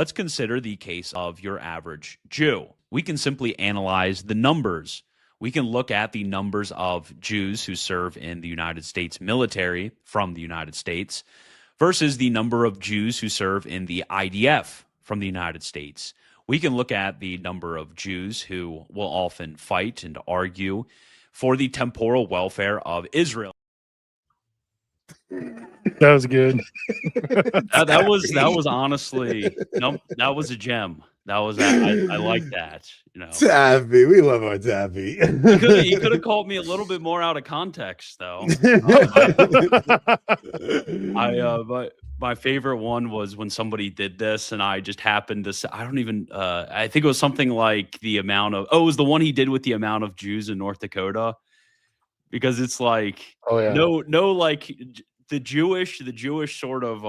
let's consider the case of your average Jew. We can simply analyze the numbers. We can look at the numbers of Jews who serve in the United States military from the United States versus the number of Jews who serve in the IDF from the United States. We can look at the number of Jews who will often fight and argue for the temporal welfare of Israel. That was good. That was honestly, that was a gem. That was I like that. Taffy, we love our Taffy. He could have called me a little bit more out of context, though. My favorite one was when somebody did this, and I just happened to say, I don't even. I think it was something like the amount of. Oh, it was the one he did with the amount of Jews in North Dakota, because it's like, no, like the Jewish sort of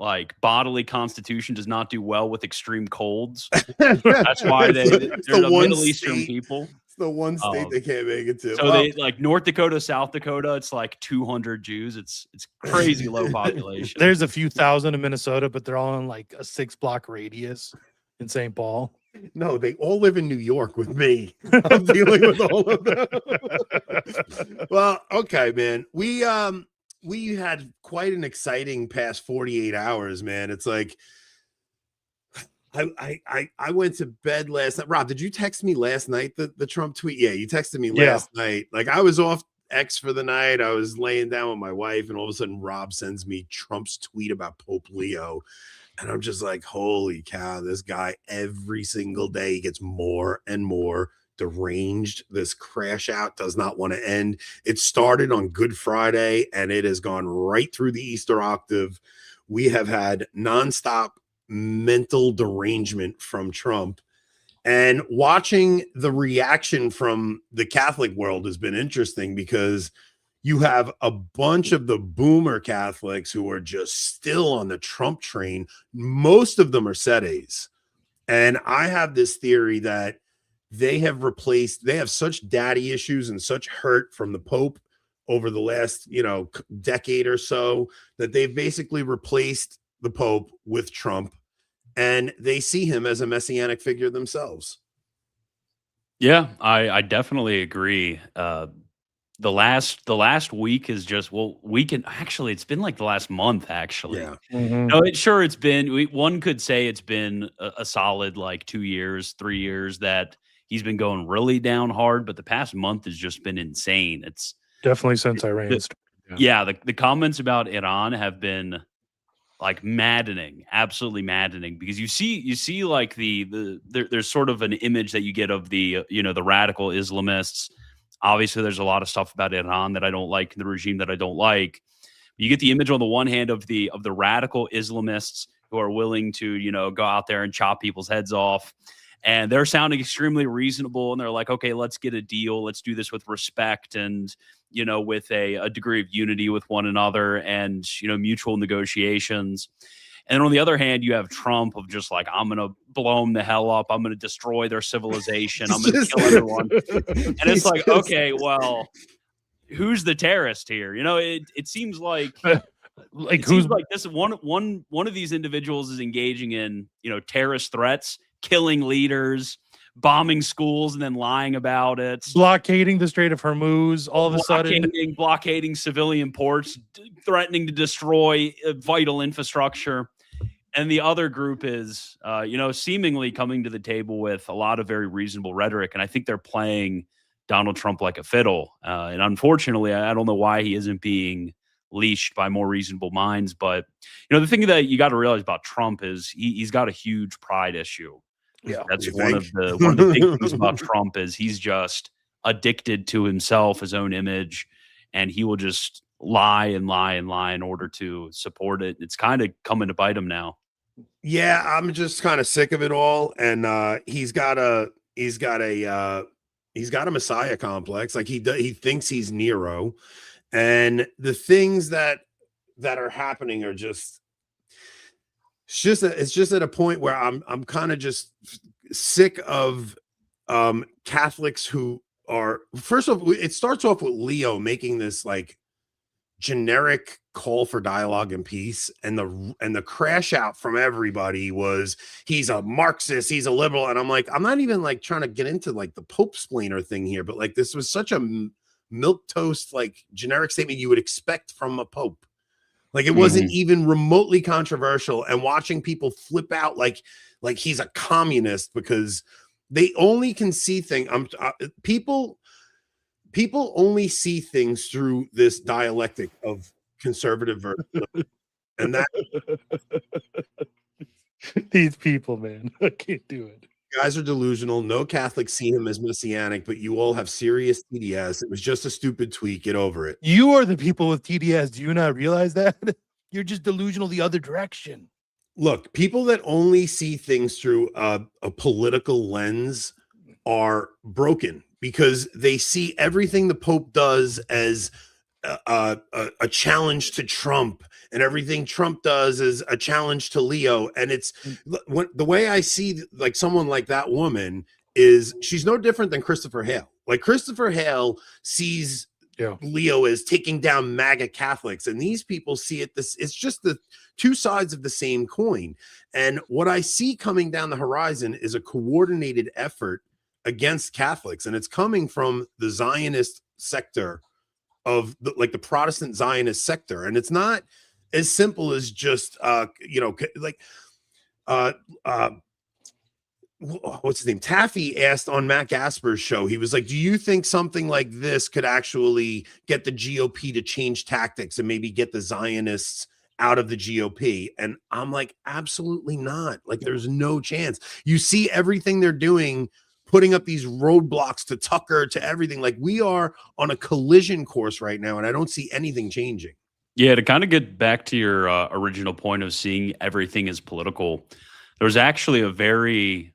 like bodily constitution does not do well with extreme colds. That's why they're the Middle Eastern people. It's the one state they can't make it to. So they like North Dakota, South Dakota. It's like 200 Jews. It's crazy low population. There's a few thousand in Minnesota, but they're all in like a 6-block radius in St. Paul. No, they all live in New York with me. I'm dealing with all of them. Well, okay, man. We had quite an exciting past 48 hours, man. It's like I went to bed last night. Rob, did you text me last night the Trump tweet? Yeah, you texted me last night. Like I was off X for the night. I was laying down with my wife, and all of a sudden Rob sends me Trump's tweet about Pope Leo. And I'm just like, holy cow, this guy every single day gets more and more deranged. This crash out does not want to end. It started on Good Friday and it has gone right through the Easter octave. We have had nonstop mental derangement from Trump, and watching the reaction from the Catholic world has been interesting, because you have a bunch of the boomer Catholics who are just still on the Trump train. Most of them are sedes. And I have this theory that they have such daddy issues and such hurt from the Pope over the last, decade or so, that they've basically replaced the Pope with Trump, and they see him as a messianic figure themselves. Yeah, I definitely agree. The last week is just, it's been like the last month, actually. Yeah. Mm-hmm. No, it's been, one could say it's been a solid like 2 years, 3 years that he's been going really down hard, but the past month has just been insane. It's definitely since Iran. The comments about Iran have been like maddening, absolutely maddening, because you see like there's sort of an image that you get of the radical Islamists. Obviously, there's a lot of stuff about Iran that I don't like, the regime that I don't like. You get the image on the one hand of the radical Islamists who are willing to, go out there and chop people's heads off. And they're sounding extremely reasonable. And they're like, okay, let's get a deal. Let's do this with respect and, with a degree of unity with one another and, mutual negotiations. And on the other hand, you have Trump of just like, I'm going to blow them the hell up. I'm going to destroy their civilization. I'm going to kill everyone. And it's like, okay, well, who's the terrorist here? It seems like this one of these individuals is engaging in, terrorist threats, killing leaders, bombing schools, and then lying about it. Blockading the Strait of Hormuz all of a sudden. Blockading civilian ports, threatening to destroy vital infrastructure. And the other group is, seemingly coming to the table with a lot of very reasonable rhetoric. And I think they're playing Donald Trump like a fiddle. And unfortunately, I don't know why he isn't being leashed by more reasonable minds. But, the thing that you got to realize about Trump is he's got a huge pride issue. Yeah, that's one of the big things about Trump is he's just addicted to himself, his own image, and he will just lie and lie and lie in order to support it. It's kind of coming to bite him now. Yeah, I'm just kind of sick of it all, and he's got a messiah complex. Like he thinks he's Nero, and the things that are happening are just. It's just at a point where I'm kind of just sick of Catholics who are, first of all, it starts off with Leo making this like generic call for dialogue and peace, and the crash out from everybody was he's a Marxist, he's a liberal, and I'm like, I'm not even like trying to get into like the Pope splainer thing here, but like this was such a milquetoast like generic statement you would expect from a Pope. Like it wasn't even remotely controversial, and watching people flip out like he's a communist because they only can see things. People only see things through this dialectic of conservative versus and that these people, man, I can't do it. Guys are delusional. No Catholics see him as messianic, but you all have serious TDS. It was just a stupid tweet. Get over it. You are the people with TDS. Do you not realize that? You're just delusional the other direction. Look, people that only see things through a political lens are broken because they see everything the Pope does as a challenge to Trump, and everything Trump does is a challenge to Leo. And it's the way I see like someone like that woman is she's no different than Christopher Hale. Like Christopher Hale sees Leo as taking down MAGA Catholics, and these people see it it's just the two sides of the same coin. And what I see coming down the horizon is a coordinated effort against Catholics, and it's coming from the Zionist sector of the Protestant Zionist sector. And it's not as simple as just what's his name? Taffy asked on Matt Gasper's show, he was like, do you think something like this could actually get the GOP to change tactics and maybe get the Zionists out of the GOP? And I'm like, absolutely not. Like, there's no chance. You see everything they're doing, putting up these roadblocks to Tucker, to everything. Like, we are on a collision course right now, and I don't see anything changing. Yeah, to kind of get back to your original point of seeing everything as political, there was actually a very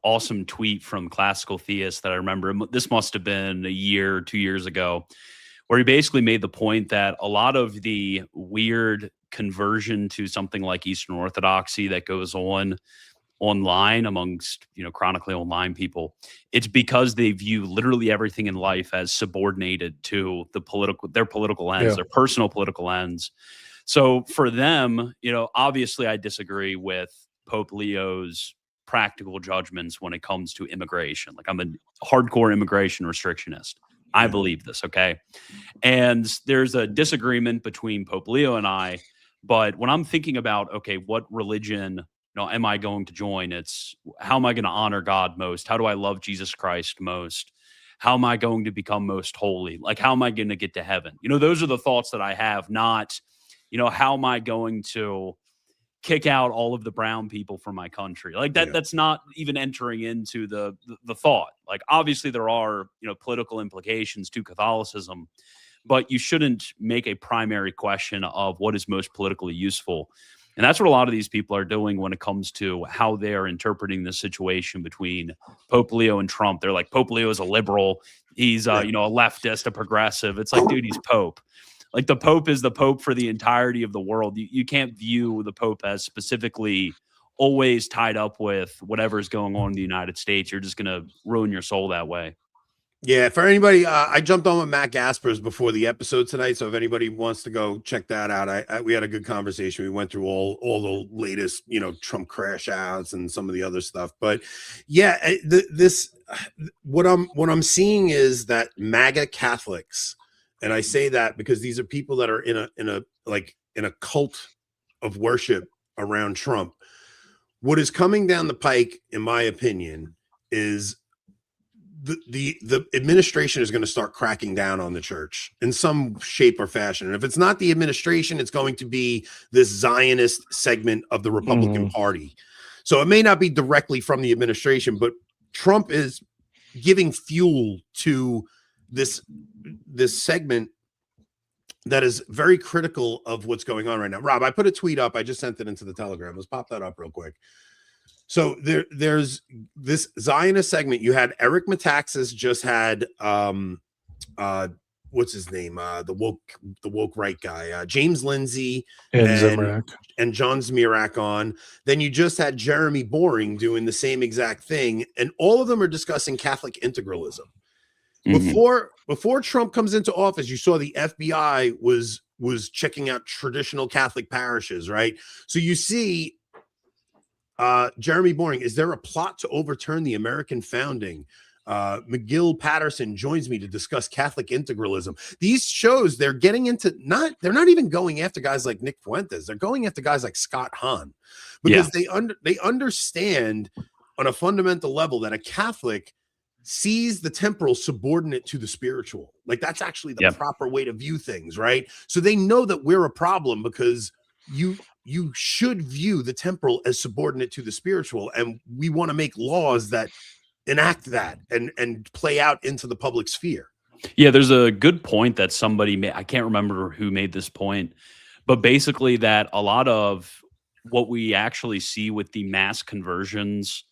awesome tweet from Classical Theist that I remember. This must have been a year, 2 years ago, where he basically made the point that a lot of the weird conversion to something like Eastern Orthodoxy that goes on online amongst, chronically online people, it's because they view literally everything in life as subordinated to their political ends, their personal political ends. So for them, obviously I disagree with Pope Leo's practical judgments when it comes to immigration. Like, I'm a hardcore immigration restrictionist. I believe this, okay? And there's a disagreement between Pope Leo and I, but when I'm thinking about, okay, what religion am I going to join? It's how am I going to honor God most? How do I love Jesus Christ most? How am I going to become most holy? Like, how am I going to get to heaven? Those are the thoughts that I have, not, how am I going to kick out all of the brown people from my country? Like that, that's not even entering into the thought. Like, obviously there are, political implications to Catholicism, but you shouldn't make a primary question of what is most politically useful. And that's what a lot of these people are doing when it comes to how they are interpreting the situation between Pope Leo and Trump. They're like, Pope Leo is a liberal. He's, a leftist, a progressive. It's like, dude, he's Pope. Like, the Pope is the Pope for the entirety of the world. You can't view the Pope as specifically always tied up with whatever's going on in the United States. You're just going to ruin your soul that way. Yeah, for anybody, I jumped on with Matt Gaspers before the episode tonight, so if anybody wants to go check that out, we had a good conversation. We went through all the latest, Trump crash outs and some of the other stuff. But yeah, what I'm seeing is that MAGA Catholics, and I say that because these are people that are in a cult of worship around Trump. What is coming down the pike, in my opinion, is the administration is going to start cracking down on the church in some shape or fashion. And if it's not the administration, it's going to be this Zionist segment of the Republican Party. So it may not be directly from the administration, but Trump is giving fuel to this segment that is very critical of what's going on right now. Rob, I put a tweet up. I just sent it into the Telegram. Let's pop that up real quick. So there's this Zionist segment. You had Eric Metaxas just had what's his name? The woke right guy, James Lindsay and John Zmirak on. Then you just had Jeremy Boring doing the same exact thing, and all of them are discussing Catholic integralism. Before Trump comes into office, you saw the FBI was was checking out traditional Catholic parishes, right? So you see, Jeremy Boring, is there a plot to overturn the American founding? McGill Patterson joins me to discuss Catholic integralism. These shows, they're getting into they're not even going after guys like Nick Fuentes. They're going after guys like Scott Hahn, because they understand on a fundamental level that a Catholic sees the temporal subordinate to the spiritual. Like, that's actually the proper way to view things, right? So they know that we're a problem because you should view the temporal as subordinate to the spiritual, and we want to make laws that enact that and play out into the public sphere. Yeah, there's a good point that somebody made. I can't remember who made this point, but basically that a lot of what we actually see with the mass conversions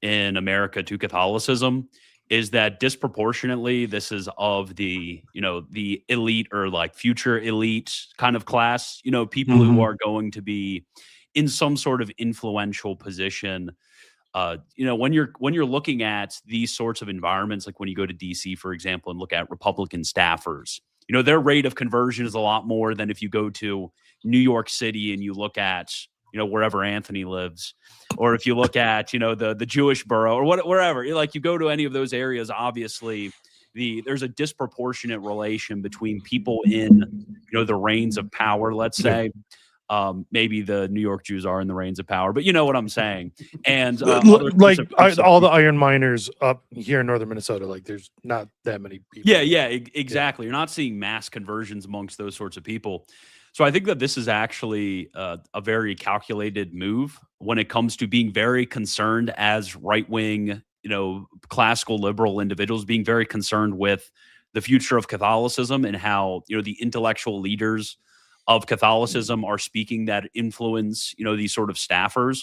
in America to Catholicism is that disproportionately this is of the, the elite or like future elite kind of class, people who are going to be in some sort of influential position. When you're looking at these sorts of environments, like when you go to DC, for example, and look at Republican staffers, their rate of conversion is a lot more than if you go to New York City and you look at, wherever Anthony lives, or if you look at, the Jewish borough or wherever, like you go to any of those areas, obviously there's a disproportionate relation between people in, the reigns of power, let's say. Maybe the New York Jews are in the reigns of power, but you know what I'm saying. And like all the iron miners up here in northern Minnesota, like there's not that many people. Yeah, exactly. You're not seeing mass conversions amongst those sorts of people. So I think that this is actually a very calculated move when it comes to being very concerned as right-wing, classical liberal individuals, being very concerned with the future of Catholicism and how, the intellectual leaders of Catholicism are speaking that influence, these sort of staffers.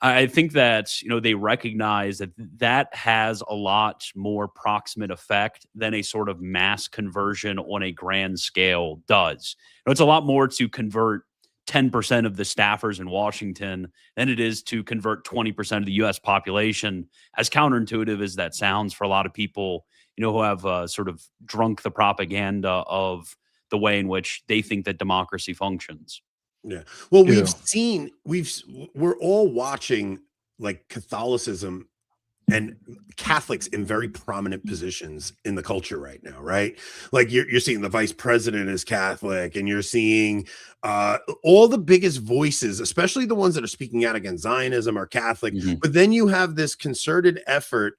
I think that, they recognize that has a lot more proximate effect than a sort of mass conversion on a grand scale does. It's a lot more to convert 10% of the staffers in Washington than it is to convert 20% of the U.S. population, as counterintuitive as that sounds for a lot of people, who have sort of drunk the propaganda of the way in which they think that democracy functions. Yeah. Well, we're all watching like Catholicism and Catholics in very prominent positions in the culture right now, right? Like you're seeing the vice president is Catholic, and you're seeing all the biggest voices, especially the ones that are speaking out against Zionism, are Catholic. But then you have this concerted effort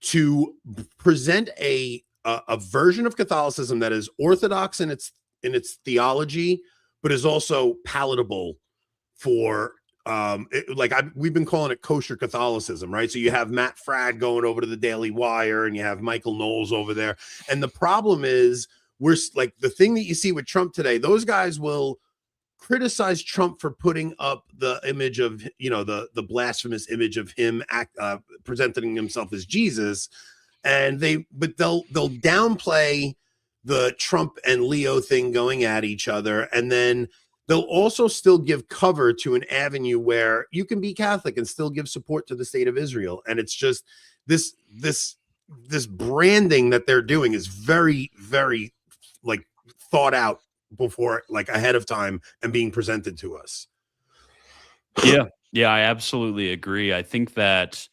to present a version of Catholicism that is orthodox in its theology, but is also palatable for we've been calling it kosher Catholicism, right? So you have Matt Fradd going over to the Daily Wire, and you have Michael Knowles over there. And the problem is, we're like, the thing that you see with Trump today, those guys will criticize Trump for putting up the image of, the blasphemous image of him presenting himself as Jesus. And they'll downplay the Trump and Leo thing going at each other, and then they'll also still give cover to an avenue where you can be Catholic and still give support to the state of Israel. And it's just this branding that they're doing is very, very like thought out before, like ahead of time, and being presented to us. Yeah, I absolutely agree. I think that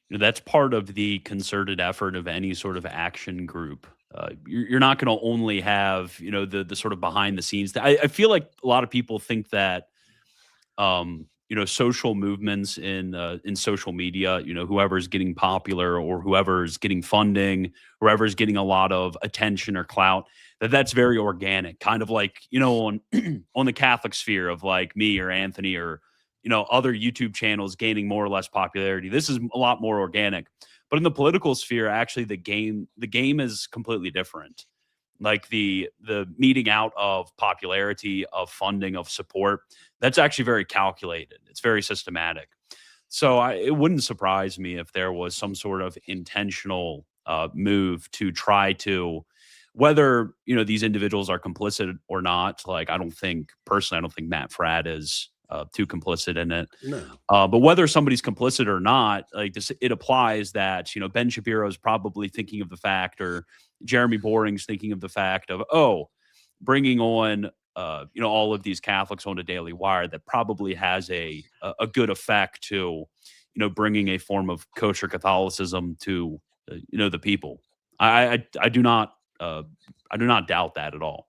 that's part of the concerted effort of any sort of action group. You're not going to only have, the sort of behind the scenes. I feel like a lot of people think that, social movements in social media, whoever's getting popular or whoever's getting funding, whoever's getting a lot of attention or clout, that's very organic, kind of like, on the Catholic sphere of like me or Anthony or, other YouTube channels gaining more or less popularity. This is a lot more organic. But in the political sphere, actually, the game is completely different. Like the meeting out of popularity, of funding, of support, that's actually very calculated. It's very systematic. So it wouldn't surprise me if there was some sort of intentional move to try to, whether these individuals are complicit or not. Like I don't think Matt Fradd is too complicit in it. No. But whether somebody's complicit or not, like this, it applies that, Ben Shapiro is probably thinking of the fact, or Jeremy Boring's thinking of the fact of, bringing on all of these Catholics on a Daily Wire, that probably has a good effect to bringing a form of kosher Catholicism to the people. I do not doubt that at all.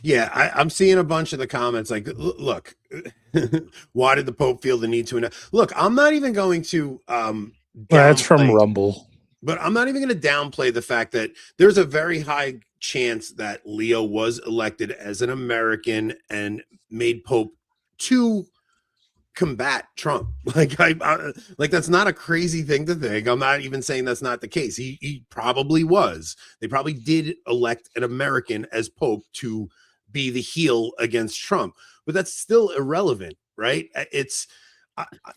Yeah, I'm seeing a bunch of the comments like, look, why did the Pope feel the need to look? I'm not even going to that's from Rumble. But I'm not even going to downplay the fact that there's a very high chance that Leo was elected as an American and made Pope to combat Trump. Like that's not a crazy thing to think. I'm not even saying that's not the case. He probably was. They probably did elect an American as Pope to be the heel against Trump, but that's still irrelevant, right? It's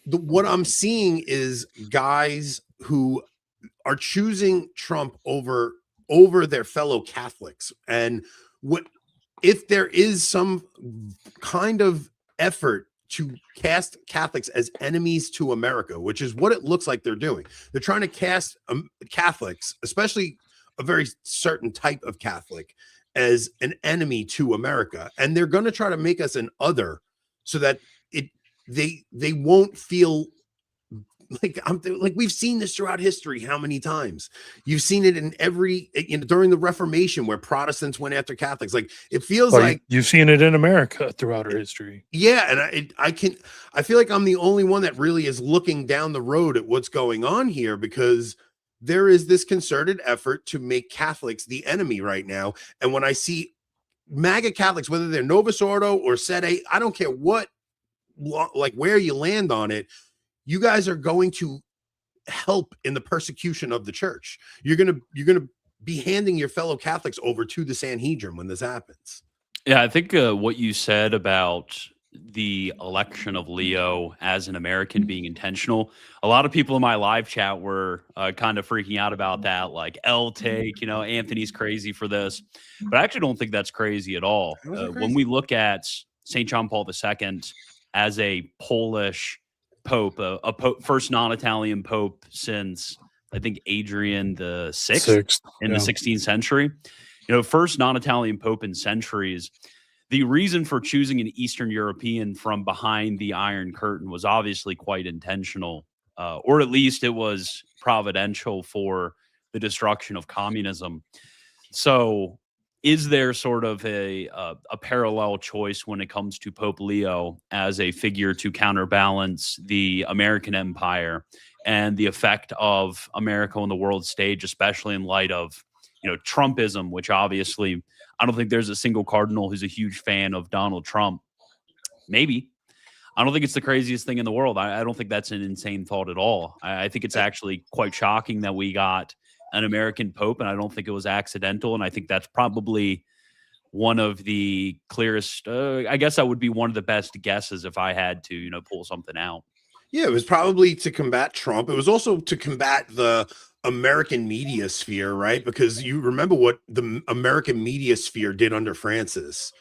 what I'm seeing is guys who are choosing Trump over their fellow Catholics. And what if there is some kind of effort to cast Catholics as enemies to America, which is what it looks like they're doing. They're trying to cast Catholics, especially a very certain type of Catholic, as an enemy to America. And they're going to try to make us an other so that they won't feel like we've seen this throughout history. How many times you've seen it in every, during the Reformation where Protestants went after Catholics. Like it feels like you've seen it in America throughout our history. Yeah. And I feel like I'm the only one that really is looking down the road at what's going on here, because there is this concerted effort to make Catholics the enemy right now. And when I see MAGA Catholics, whether they're Novus Ordo or Sede, I don't care where you land on it, you guys are going to help in the persecution of the church. You're going to be handing your fellow Catholics over to the Sanhedrin when this happens. Yeah, I think what you said about the election of Leo as an American being intentional, a lot of people in my live chat were kind of freaking out about that, like take, Anthony's crazy for this. But I actually don't think that's crazy at all. When we look at St. John Paul II as a Polish Pope, a Pope, first non-Italian Pope since I think Adrian the Sixth in the 16th century. First non-Italian Pope in centuries. The reason for choosing an Eastern European from behind the Iron Curtain was obviously quite intentional, or at least it was providential for the destruction of communism. So is there sort of a parallel choice when it comes to Pope Leo as a figure to counterbalance the American empire and the effect of America on the world stage, especially in light of, Trumpism, which obviously I don't think there's a single cardinal who's a huge fan of Donald Trump. Maybe. I don't think it's the craziest thing in the world. I don't think that's an insane thought at all. I think it's actually quite shocking that we got an American Pope, and I don't think it was accidental. And I think that's probably one of the clearest, I guess that would be one of the best guesses if I had to, pull something out. Yeah, it was probably to combat Trump. It was also to combat the American media sphere, right? Because you remember what the American media sphere did under Francis.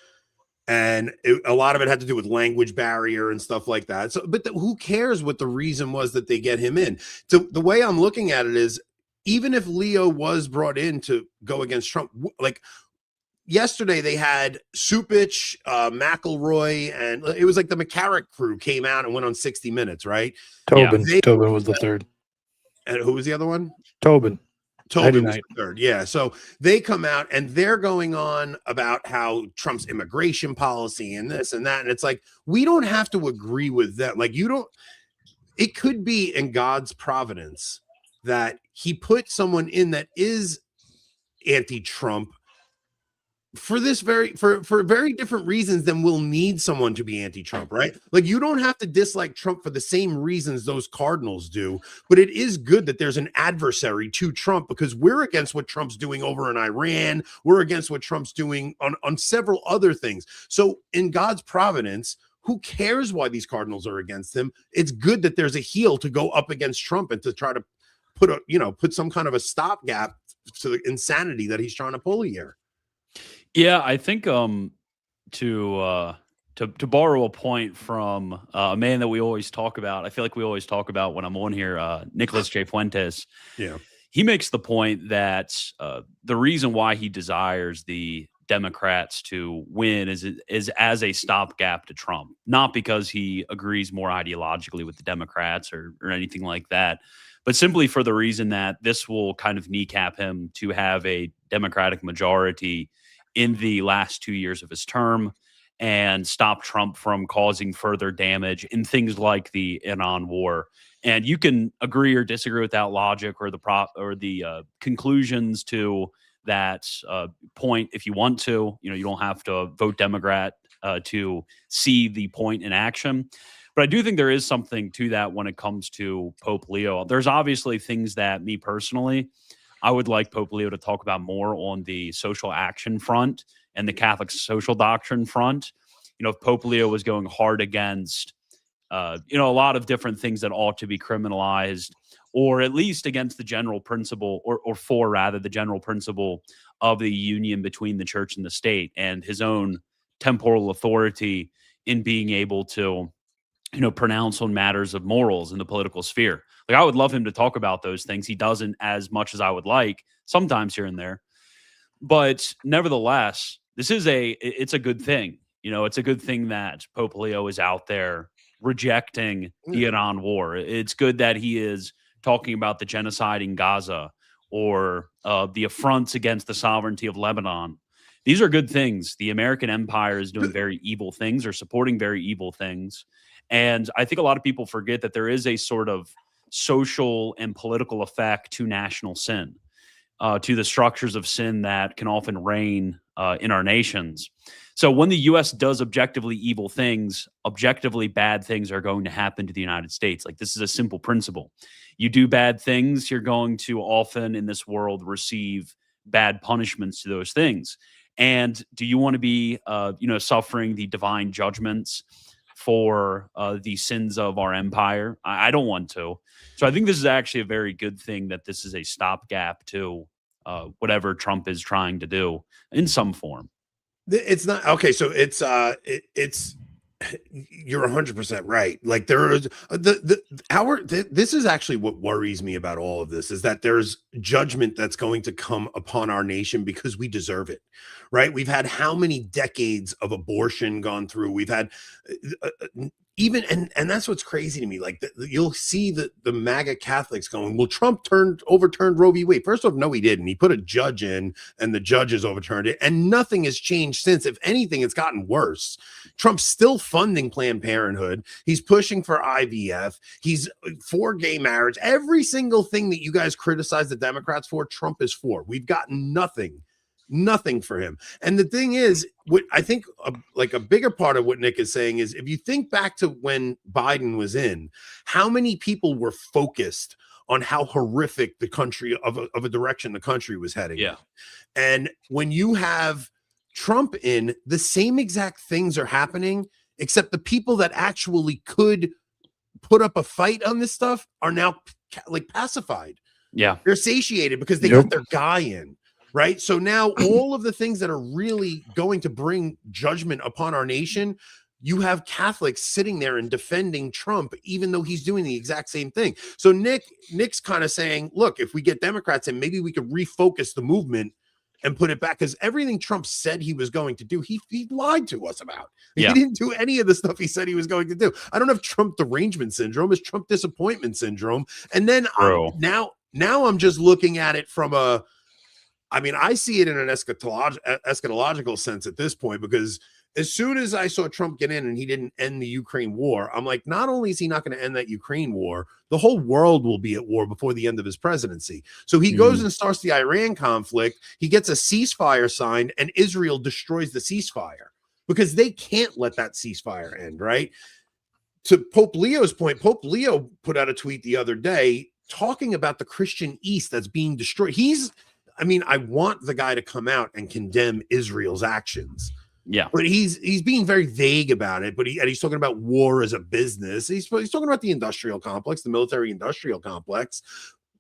And a lot of it had to do with language barrier and stuff like that. So, but who cares what the reason was that they get him in? So the way I'm looking at it is, even if Leo was brought in to go against Trump, like yesterday they had Supich, McElroy, and it was like the McCarrick crew came out and went on 60 Minutes, right? Tobin. Tobin was the third. And who was the other one? Tobin was the third. Yeah. So they come out and they're going on about how Trump's immigration policy and this and that. And it's like, we don't have to agree with that. Like, it could be in God's providence that he put someone in that is anti-Trump for very different reasons than we'll need someone to be anti-Trump, right? Like, you don't have to dislike Trump for the same reasons those cardinals do, but it is good that there's an adversary to Trump, because we're against what Trump's doing over in Iran. We're against what Trump's doing on several other things. So in God's providence, who cares why these cardinals are against him? It's good that there's a heel to go up against Trump and to try to put some kind of a stopgap to the insanity that he's trying to pull here. Yeah, I think to borrow a point from a man that we always talk about, I feel like we always talk about when I'm on here, Nicholas J. Fuentes. Yeah, he makes the point that the reason why he desires the Democrats to win is as a stopgap to Trump, not because he agrees more ideologically with the Democrats or anything like that, but simply for the reason that this will kind of kneecap him to have a Democratic majority in the last 2 years of his term and stop Trump from causing further damage in things like the Iran war. And you can agree or disagree with that logic or the conclusions to that point if you want to. You know, you don't have to vote Democrat to see the point in action. But I do think there is something to that when it comes to Pope Leo. There's obviously things that me personally, I would like Pope Leo to talk about more on the social action front and the Catholic social doctrine front. You know, if Pope Leo was going hard against, a lot of different things that ought to be criminalized, or at least against the general principle, or for rather the general principle of the union between the church and the state and his own temporal authority in being able to, pronounce on matters of morals in the political sphere. Like, I would love him to talk about those things. He doesn't as much as I would like, sometimes here and there. But nevertheless, it's a good thing. It's a good thing that Pope Leo is out there rejecting the Iran war. It's good that he is talking about the genocide in Gaza or the affronts against the sovereignty of Lebanon. These are good things. The American empire is doing very evil things or supporting very evil things. And I think a lot of people forget that there is a sort of social and political effect to national sin, to the structures of sin that can often reign in our nations. So when the U.S. does objectively evil things, objectively bad things are going to happen to the United States. Like, this is a simple principle. You do bad things, you're going to often in this world receive bad punishments to those things. And do you want to be, suffering the divine judgments for the sins of our empire? I don't want to. So I think this is actually a very good thing that this is a stopgap to whatever Trump is trying to do in some form. It's not okay. So it's you're 100% right. Like, there is this is actually what worries me about all of this, is that there's judgment that's going to come upon our nation because we deserve it, right? We've had how many decades of abortion gone through? We've had even, and that's what's crazy to me. Like, you'll see the MAGA Catholics going, well, Trump overturned Roe v. Wade. First off, no, he didn't. He put a judge in, and the judges overturned it, and nothing has changed since. If anything, it's gotten worse. Trump's still funding Planned Parenthood. He's pushing for IVF. He's for gay marriage. Every single thing that you guys criticize the Democrats for, Trump is for. We've gotten nothing for him. And the thing is, what I think a bigger part of what Nick is saying is, if you think back to when Biden was in, how many people were focused on how horrific the country of a direction the country was heading. Yeah. And when you have Trump in, the same exact things are happening, except the people that actually could put up a fight on this stuff are now like pacified. Yeah. They're satiated because they got their guy in. Right. So now all of the things that are really going to bring judgment upon our nation, you have Catholics sitting there and defending Trump, even though he's doing the exact same thing. So Nick's kind of saying, look, if we get Democrats in, maybe we could refocus the movement and put it back, because everything Trump said he was going to do, he lied to us about. Yeah. He didn't do any of the stuff he said he was going to do. I don't have Trump derangement syndrome. It's Trump disappointment syndrome. And then now I'm just looking at it from I see it in an eschatological sense at this point, because as soon as I saw Trump get in and he didn't end the Ukraine war, I'm like, not only is he not going to end that Ukraine war, the whole world will be at war before the end of his presidency. So he goes and starts the Iran conflict. He gets a ceasefire signed, and Israel destroys the ceasefire because they can't let that ceasefire end, right? To Pope Leo's point, Pope Leo put out a tweet the other day talking about the Christian East that's being destroyed. I want the guy to come out and condemn Israel's actions. Yeah. But he's being very vague about it. But he's talking about war as a business. He's talking about the industrial complex, the military industrial complex.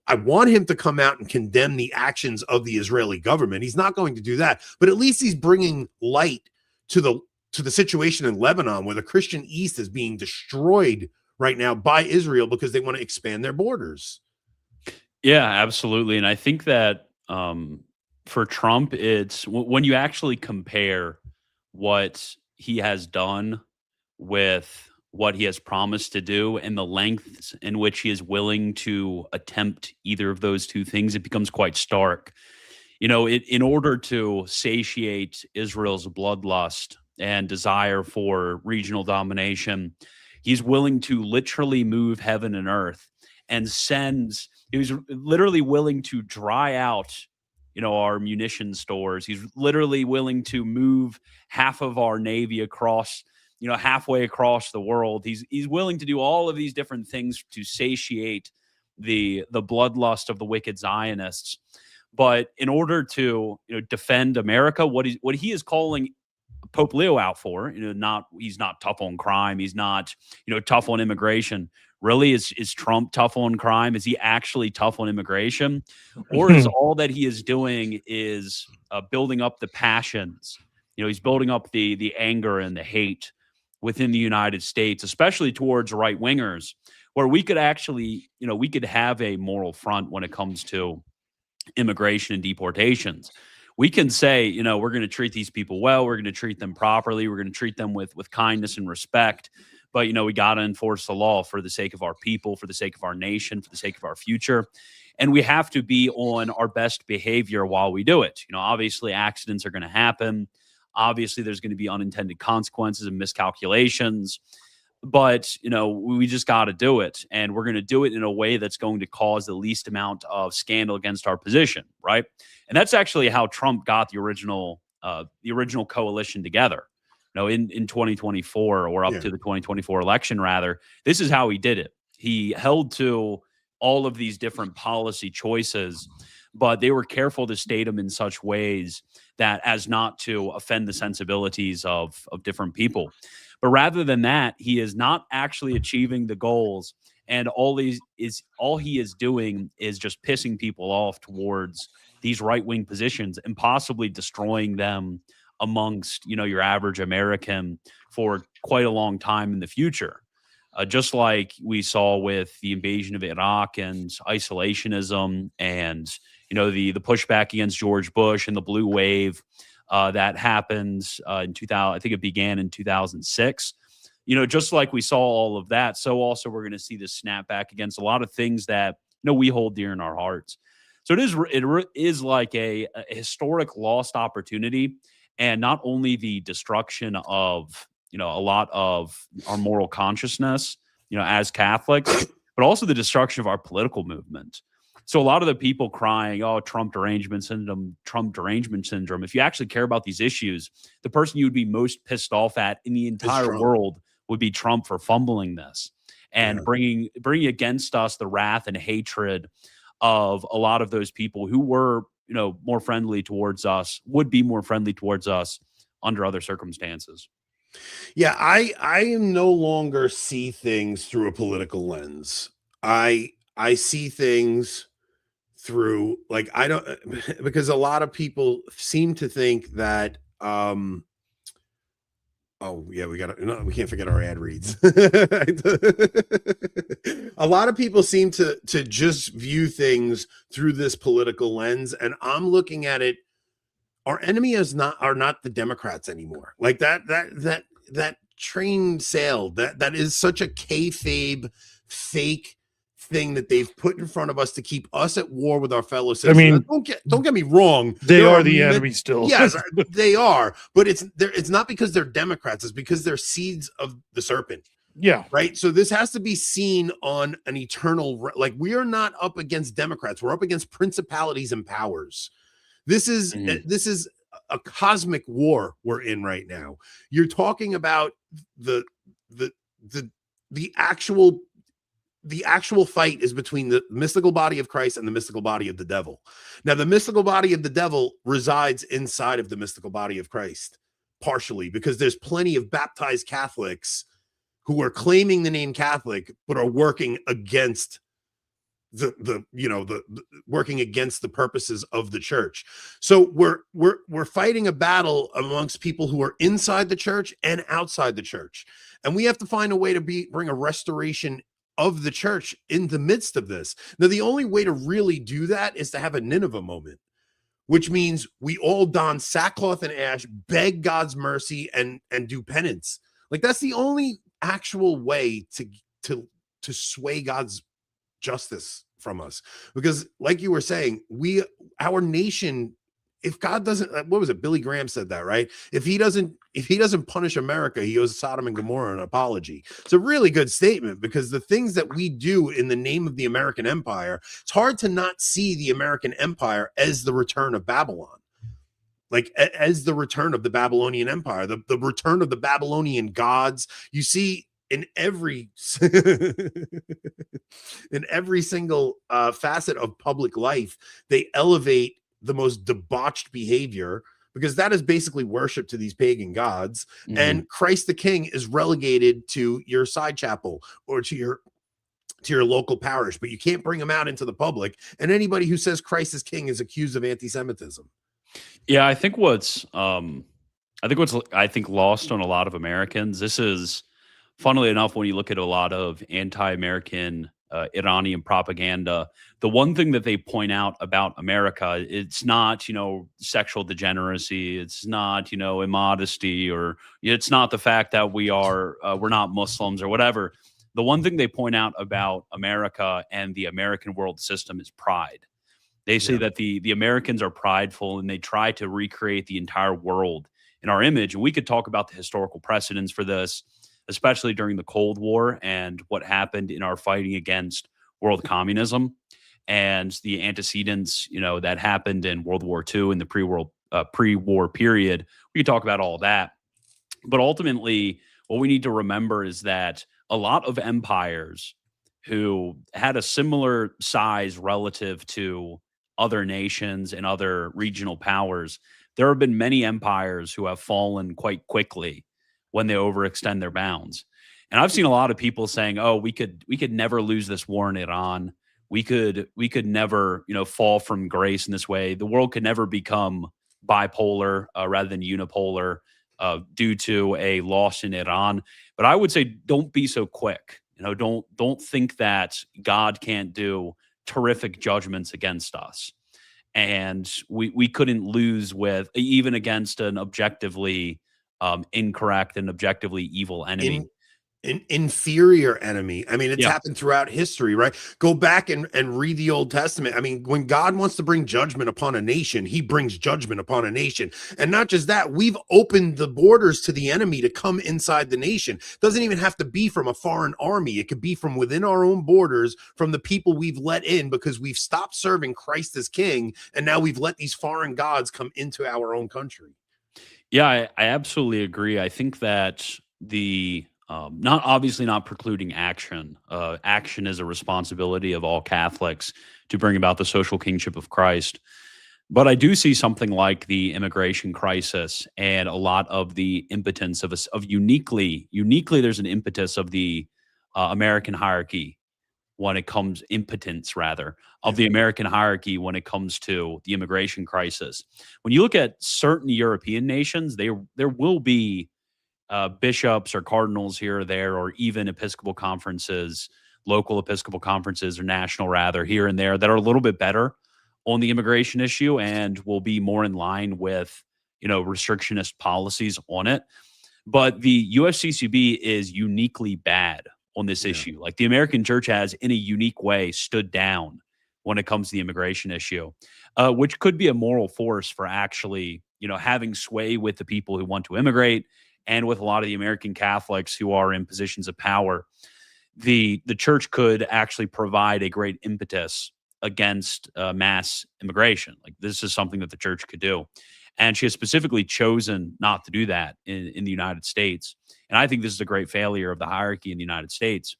I want him to come out and condemn the actions of the Israeli government. He's not going to do that. But at least he's bringing light to the situation in Lebanon, where the Christian East is being destroyed right now by Israel because they want to expand their borders. Yeah, absolutely. And I think that for Trump, it's when you actually compare what he has done with what he has promised to do and the lengths in which he is willing to attempt either of those two things, it becomes quite stark. In order to satiate Israel's bloodlust and desire for regional domination, he's willing to literally move heaven and earth and he was literally willing to dry out, our munition stores. He's literally willing to move half of our Navy across, halfway across the world. He's willing to do all of these different things to satiate the bloodlust of the wicked Zionists. But in order to defend America, what he is calling Pope Leo out for, he's not tough on crime. He's not, tough on immigration. Really, is Trump tough on crime? Is he actually tough on immigration? Or is all that he is doing is building up the passions? He's building up the anger and the hate within the United States, especially towards right wingers, where we could actually, we could have a moral front when it comes to immigration and deportations. We can say, we're going to treat these people well. We're going to treat them properly. We're going to treat them with kindness and respect. But, we got to enforce the law for the sake of our people, for the sake of our nation, for the sake of our future. And we have to be on our best behavior while we do it. Obviously accidents are going to happen. Obviously there's going to be unintended consequences and miscalculations. But, we just got to do it. And we're going to do it in a way that's going to cause the least amount of scandal against our position, right? And that's actually how Trump got the original coalition together. In 2024 or up to the 2024 election, rather, this is how he did it. He held to all of these different policy choices, but they were careful to state them in such ways that as not to offend the sensibilities of different people. But rather than that, he is not actually achieving the goals. And all he is doing is just pissing people off towards these right-wing positions and possibly destroying them amongst, your average American for quite a long time in the future. Just like we saw with the invasion of Iraq and isolationism and, the pushback against George Bush and the blue wave that happened in 2000. I think it began in 2006. Just like we saw all of that, so also we're going to see this snapback against a lot of things that, we hold dear in our hearts. So it is like a historic lost opportunity. And not only the destruction of, a lot of our moral consciousness, as Catholics, but also the destruction of our political movement. So a lot of the people crying, oh, Trump derangement syndrome. If you actually care about these issues, the person you would be most pissed off at in the entire world would be Trump for fumbling this and bringing against us the wrath and hatred of a lot of those people who were, more friendly towards us, would be more friendly towards us under other circumstances. Yeah, I am no longer see things through a political lens. I see things through I don't, because a lot of people seem to think that oh yeah, we can't forget our ad reads. A lot of people seem to just view things through this political lens, and I'm looking at it. Our enemy are not the Democrats anymore. Like that train sailed. That is such a kayfabe, fake thing that they've put in front of us to keep us at war with our fellow citizens. I mean, don't get me wrong. They are the enemy still. Yes, they are. But it's not because they're Democrats. It's because they're seeds of the serpent. Yeah. Right. So this has to be seen on an eternal, we are not up against Democrats. We're up against principalities and powers. This is a cosmic war we're in right now. You're talking about the actual fight is between the mystical body of Christ and the mystical body of the devil. Now, the mystical body of the devil resides inside of the mystical body of Christ, partially because there's plenty of baptized Catholics who are claiming the name Catholic, but are working against working against the purposes of the church. So we're fighting a battle amongst people who are inside the church and outside the church. And we have to find a way to bring a restoration of the church in the midst of this. Now, the only way to really do that is to have a Nineveh moment which means we all don sackcloth and ash, beg God's mercy, and do penance. Like, that's the only actual way to sway God's justice from us. Because, like you were saying, our nation, if God doesn't, what was it? Billy Graham said that, right? If he doesn't punish America, he owes Sodom and Gomorrah an apology. It's a really good statement, because the things that we do in the name of the American empire, it's hard to not see the American empire as the return of Babylon. Like, as the return of the Babylonian empire, the return of the Babylonian gods. You see in every in every single facet of public life, they elevate the most debauched behavior, because that is basically worship to these pagan gods. Mhm. And Christ the King is relegated to your side chapel or to your local parish, but you can't bring him out into the public. And anybody who says Christ is king is accused of anti-Semitism. Yeah, I think what's lost on a lot of Americans. This is, funnily enough, when you look at a lot of anti-American Iranian propaganda, the one thing that they point out about America, it's not, sexual degeneracy, it's not, immodesty, or it's not the fact that we're not Muslims or whatever. The one thing they point out about America and the American world system is pride. They say that the Americans are prideful, and they try to recreate the entire world in our image. And we could talk about the historical precedents for this, especially during the Cold War and what happened in our fighting against world communism and the antecedents, that happened in World War II and the pre-war period. We could talk about all that. But ultimately, what we need to remember is that a lot of empires who had a similar size relative to other nations and other regional powers, there have been many empires who have fallen quite quickly when they overextend their bounds. And I've seen a lot of people saying, "Oh, we could never lose this war in Iran. We could never, fall from grace in this way. The world could never become bipolar rather than unipolar due to a loss in Iran." But I would say, don't be so quick. Don't think that God can't do terrific judgments against us, and we couldn't lose with even against an objectively incorrect and objectively evil enemy. An inferior enemy. I mean, it's Yeah. happened throughout history, right? Go back and read the Old Testament. I mean, when God wants to bring judgment upon a nation, he brings judgment upon a nation. And not just that, we've opened the borders to the enemy to come inside the nation. It doesn't even have to be from a foreign army. It could be from within our own borders, from the people we've let in because we've stopped serving Christ as king. And now we've let these foreign gods come into our own country. Yeah, I absolutely agree. I think that not precluding action. Action is a responsibility of all Catholics to bring about the social kingship of Christ. But I do see something like the immigration crisis and a lot of the impotence of uniquely, there's an impetus of the American hierarchy when it comes of the American hierarchy when it comes to the immigration crisis. When you look at certain European nations, there will be bishops or cardinals here or there, or even Episcopal conferences, local Episcopal conferences or national rather, here and there, that are a little bit better on the immigration issue and will be more in line with, restrictionist policies on it. But the USCCB is uniquely bad on this issue. Like, the American church has, in a unique way, stood down when it comes to the immigration issue, which could be a moral force for actually, having sway with the people who want to immigrate and with a lot of the American Catholics who are in positions of power. The church could actually provide a great impetus against mass immigration. Like, this is something that the church could do. And she has specifically chosen not to do that in the United States. And I think this is a great failure of the hierarchy in the United States.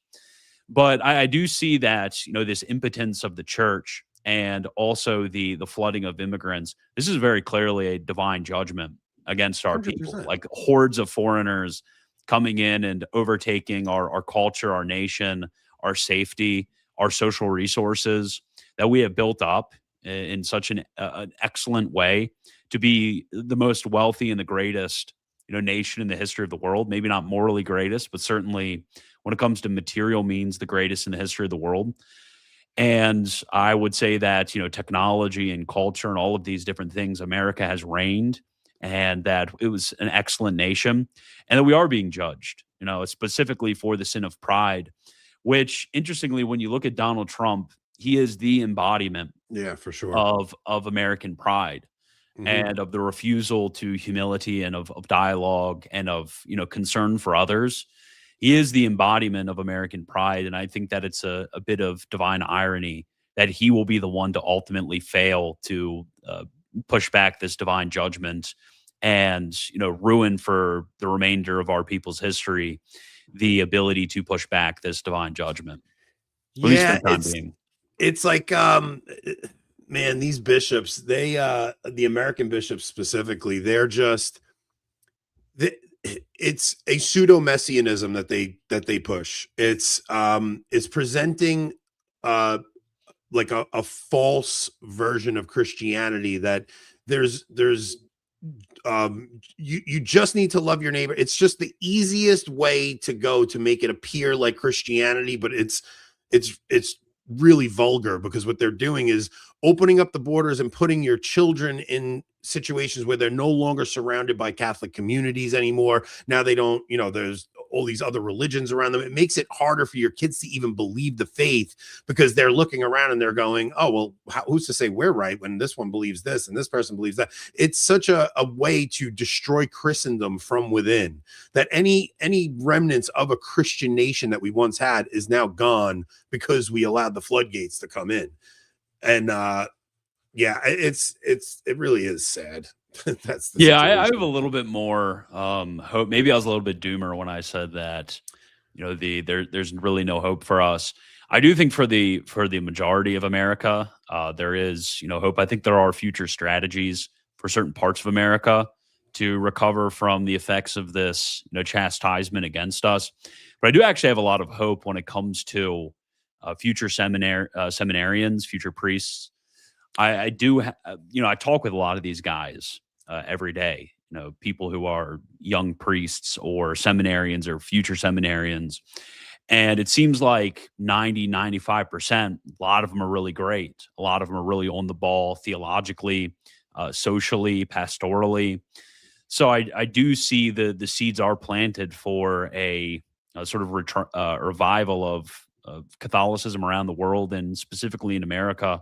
But I do see that, this impotence of the church and also the flooding of immigrants, this is very clearly a divine judgment against our 100%. people, like hordes of foreigners coming in and overtaking our culture, our nation, our safety, our social resources that we have built up in such an excellent way to be the most wealthy and the greatest, nation in the history of the world. Maybe not morally greatest, but certainly when it comes to material means, the greatest in the history of the world. And I would say that, technology and culture and all of these different things, America has reigned, and that it was an excellent nation, and that we are being judged, specifically for the sin of pride, which interestingly, when you look at Donald Trump, he is the embodiment Yeah, for sure. of American pride and of the refusal to humility and of dialogue and of, concern for others. He is the embodiment of American pride. And I think that it's a bit of divine irony that he will be the one to ultimately fail to push back this divine judgment and, ruin for the remainder of our people's history the ability to push back this divine judgment. At least for the time being. It's like, man, these bishops, the American bishops specifically, they're just, it's a pseudo messianism that they push. It's presenting like a false version of Christianity that there's you just need to love your neighbor. It's just the easiest way to go to make it appear like Christianity, but it's really vulgar, because what they're doing is opening up the borders and putting your children in situations where they're no longer surrounded by Catholic communities anymore. Now they don't, there's all these other religions around them. It makes it harder for your kids to even believe the faith, because they're looking around and they're going, oh, well, who's to say we're right when this one believes this and this person believes that? It's such a way to destroy Christendom from within, that any remnants of a Christian nation that we once had is now gone because we allowed the floodgates to come in. And yeah, it really is sad. That's the situation. I have a little bit more hope. Maybe I was a little bit doomer when I said that, there's really no hope for us. I do think for the majority of America, there is, hope. I think there are future strategies for certain parts of America to recover from the effects of this, chastisement against us. But I do actually have a lot of hope when it comes to future seminarians, future priests. I do, I talk with a lot of these guys every day, people who are young priests or seminarians or future seminarians. And it seems like 95%, a lot of them are really great. A lot of them are really on the ball theologically, socially, pastorally. So I do see the seeds are planted for a sort of revival of Catholicism around the world, and specifically in America.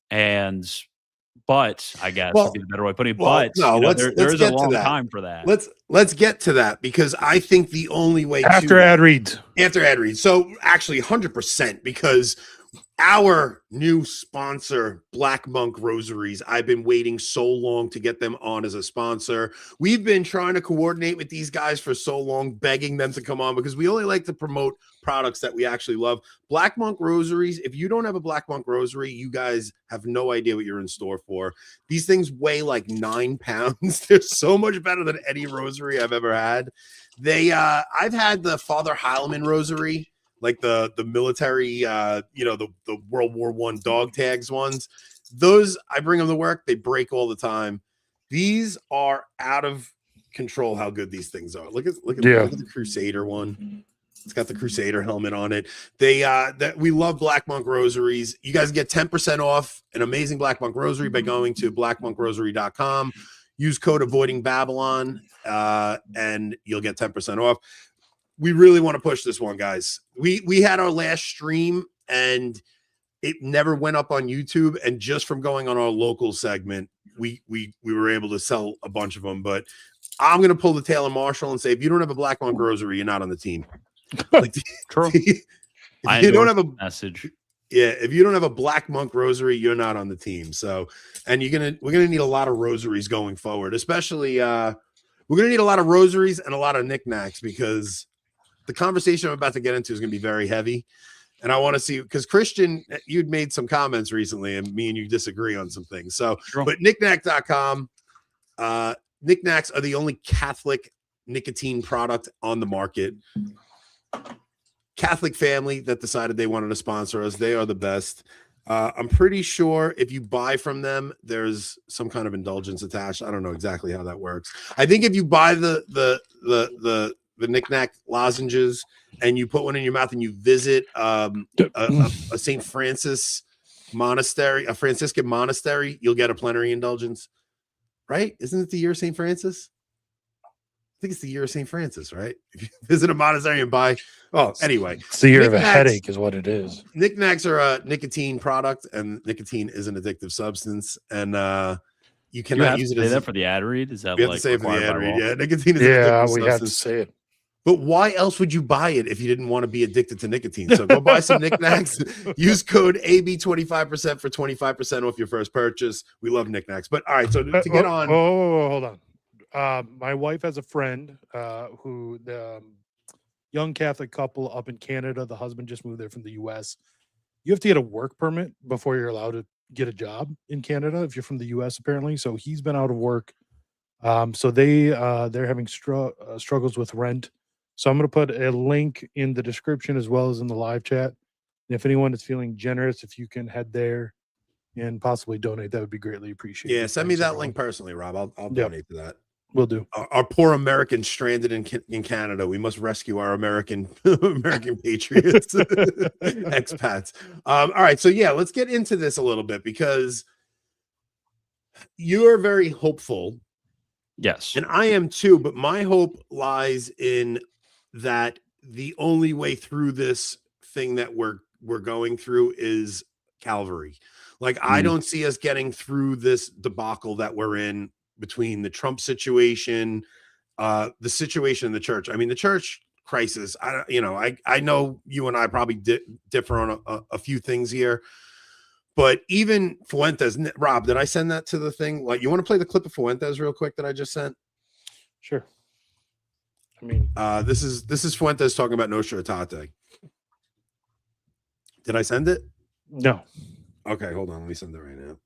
But I guess would be the better way of putting it. But no, there is a long time for that. Let's get to that, because I think the only way after ad reads. So actually 100%, because our new sponsor, Black Monk Rosaries, I've been waiting so long to get them on as a sponsor. We've been trying to coordinate with these guys for so long, begging them to come on, because we only like to promote products that we actually love. Black Monk Rosaries, if you don't have a Black Monk Rosary, you guys have no idea what you're in store for. These things weigh like 9 pounds. They're so much better than any rosary I've ever had. I've had the Father Heilman Rosary, like the military, the World War I dog tags ones. Those, I bring them to work. They break all the time. These are out of control how good these things are. Look at the Crusader one. It's got the Crusader helmet on it. We love Black Monk Rosaries. You guys get 10% off an amazing Black Monk Rosary by going to blackmonkrosary.com. Use code Avoiding Babylon, and you'll get 10% off. We really want to push this one, guys. We had our last stream and it never went up on YouTube. And just from going on our local segment, we were able to sell a bunch of them. But I'm going to pull the Taylor Marshall and say, if you don't have a Black Monk Rosary, you're not on the team. True. If you don't have a message. Yeah, if you don't have a Black Monk Rosary, you're not on the team. So, and we're gonna need a lot of rosaries going forward, especially we're gonna need a lot of rosaries and a lot of knickknacks, because the conversation I'm about to get into is gonna be very heavy. And I want to see, because Christian, you'd made some comments recently, and me and you disagree on some things. So, but knickknack.com, knickknacks are the only Catholic nicotine product on the market. Catholic family that decided they wanted to sponsor us. They are the best. I'm pretty sure if you buy from them, there's some kind of indulgence attached. I don't know exactly how that works. I think if you buy the the knick-knack lozenges, and you put one in your mouth and you visit a St. Francis monastery, a Franciscan monastery, you'll get a plenary indulgence, right? Isn't it the year of St. Francis? I think it's the year of St. Francis, right? If you visit a monastery and buy, anyway. It's the year of a headache is what it is. Knickknacks are a nicotine product, and nicotine is an addictive substance, and you cannot use it as that for the ad read. Is that we have like to say it for the required ad by read? law? Yeah, nicotine is an Yeah, addictive we substance. have to say it. But why else would you buy it if you didn't want to be addicted to nicotine? So go buy some knickknacks. Use code AB25% for 25% off your first purchase. We love knickknacks. But all right, so to get on. Hold on. My wife has a friend who the young Catholic couple up in Canada. The husband just moved there from the U.S. You have to get a work permit before you're allowed to get a job in Canada if you're from the U.S. apparently. So he's been out of work. So they're having struggles with rent. So I'm going to put a link in the description as well as in the live chat. And if anyone is feeling generous, if you can head there and possibly donate, that would be greatly appreciated. Yeah, send me Thanks, that everyone. link personally, Rob. I'll donate to that. Will do. Our poor Americans stranded in Canada. We must rescue our American patriots, expats. All right, so yeah, let's get into this a little bit because you are very hopeful. Yes, and I am too. But my hope lies in that the only way through this thing that we're going through is Calvary. Like I don't see us getting through this debacle that we're in between the Trump situation, the situation in the church. I mean, the church crisis. I know you and I probably differ on a few things here, but even Fuentes. Rob, did I send that to the thing? Like, you want to play the clip of Fuentes real quick that I just sent? Sure. I mean, this is Fuentes talking about Nostra Aetate. Did I send it? No. Okay, hold on. Let me send it right now.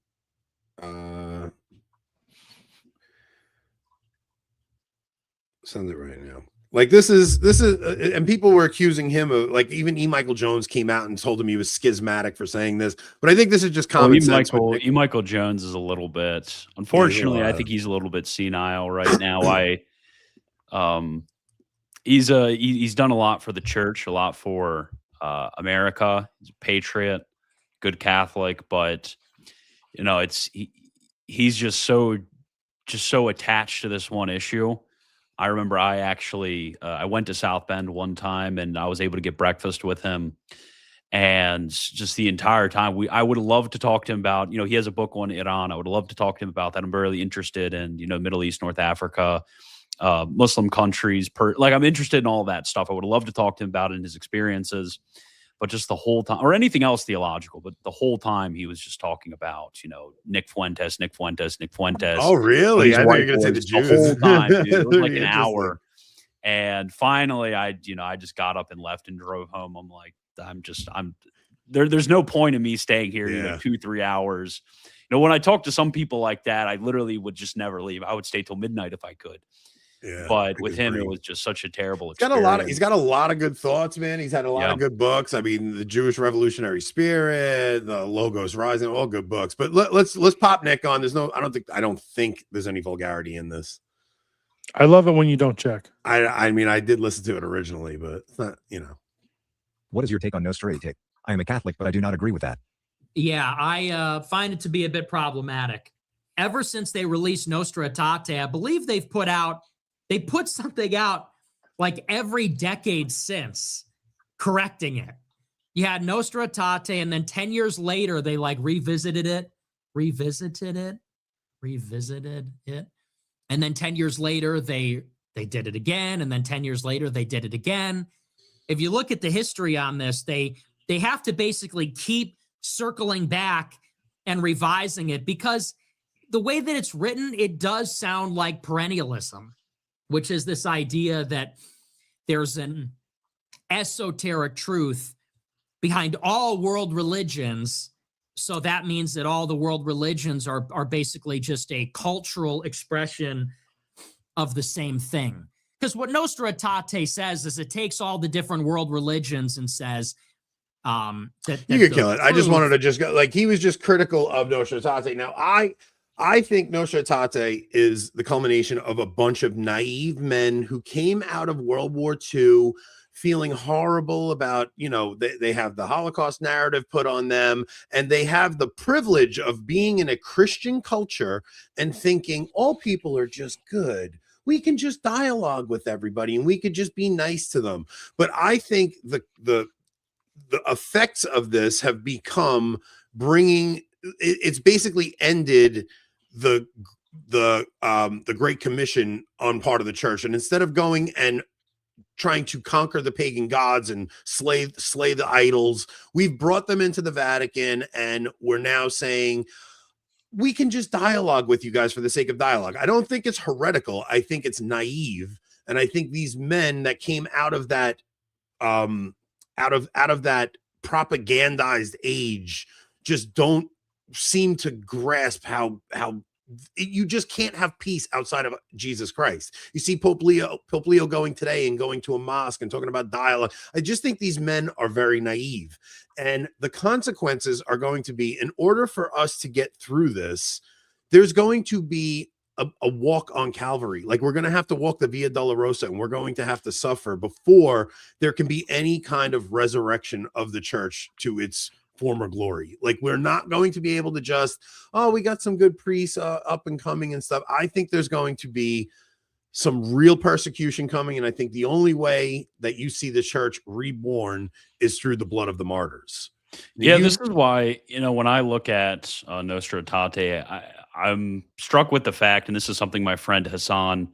Send it right now. Like this is, and people were accusing him of, like, even E. Michael Jones came out and told him he was schismatic for saying this. But I think this is just common sense. E. Michael Jones is a little bit, unfortunately, I think he's a little bit senile right now. He's done a lot for the church, a lot for America. He's a patriot, good Catholic, but he's just so attached to this one issue. I remember I went to South Bend one time and I was able to get breakfast with him. And just the entire time, I would love to talk to him about, he has a book on Iran. I would love to talk to him about that. I'm really interested in, Middle East, North Africa, Muslim countries. I'm interested in all that stuff. I would love to talk to him about it and his experiences. But just the whole time, or anything else theological, but the whole time he was just talking about, Nick Fuentes. Oh, really? I thought you were going to say the Jews. The whole time, dude. It was like an hour. And finally, I just got up and left and drove home. I'm like, there's no point in me staying here, 2-3 hours. When I talk to some people like that, I literally would just never leave. I would stay till midnight if I could. Yeah, but with him, it was just such a terrible experience. He's got a lot of good thoughts, man. He's had a lot of good books. I mean, the Jewish Revolutionary Spirit, the Logos Rising, all good books. But let's pop Nick on. I don't think there's any vulgarity in this. I love it when you don't check. I mean, I did listen to it originally, but it's not, What is your take on Nostra Aetate? I am a Catholic, but I do not agree with that. Yeah, I find it to be a bit problematic. Ever since they released Nostra Aetate, I believe they put something out like every decade since, correcting it. You had Nostra Aetate, and then 10 years later, they revisited it. And then 10 years later, they did it again. And then 10 years later, they did it again. If you look at the history on this, they have to basically keep circling back and revising it, because the way that it's written, it does sound like perennialism, which is this idea that there's an esoteric truth behind all world religions. So that means that all the world religions are basically just a cultural expression of the same thing. Because what Nostra Aetate says is it takes all the different world religions and says that you could kill it. I just wanted to just go, he was just critical of Nostra Aetate. Now, I think Nostra Aetate is the culmination of a bunch of naive men who came out of World War II feeling horrible about, they have the Holocaust narrative put on them, and they have the privilege of being in a Christian culture and thinking all people are just good. We can just dialogue with everybody and we could just be nice to them. But I think the effects of this have become it's basically ended the Great Commission on part of the church. And instead of going and trying to conquer the pagan gods and slay the idols, we've brought them into the Vatican, and we're now saying we can just dialogue with you guys for the sake of dialogue. I don't think it's heretical. I think it's naive. And I think these men that came out of that out of that propagandized age just don't seem to grasp how you just can't have peace outside of Jesus Christ. You see Pope Leo going today and going to a mosque and talking about dialogue. I just think these men are very naive, and the consequences are going to be, in order for us to get through this, there's going to be a walk on Calvary. Like, we're going to have to walk the Via Dolorosa, and we're going to have to suffer before there can be any kind of resurrection of the church to its former glory. Like, we're not going to be able to just, we got some good priests up and coming and stuff. I think there's going to be some real persecution coming, and I think the only way that you see the church reborn is through the blood of the martyrs. This is why, when I look at Nostra Aetate, I'm struck with the fact, and this is something my friend Hassan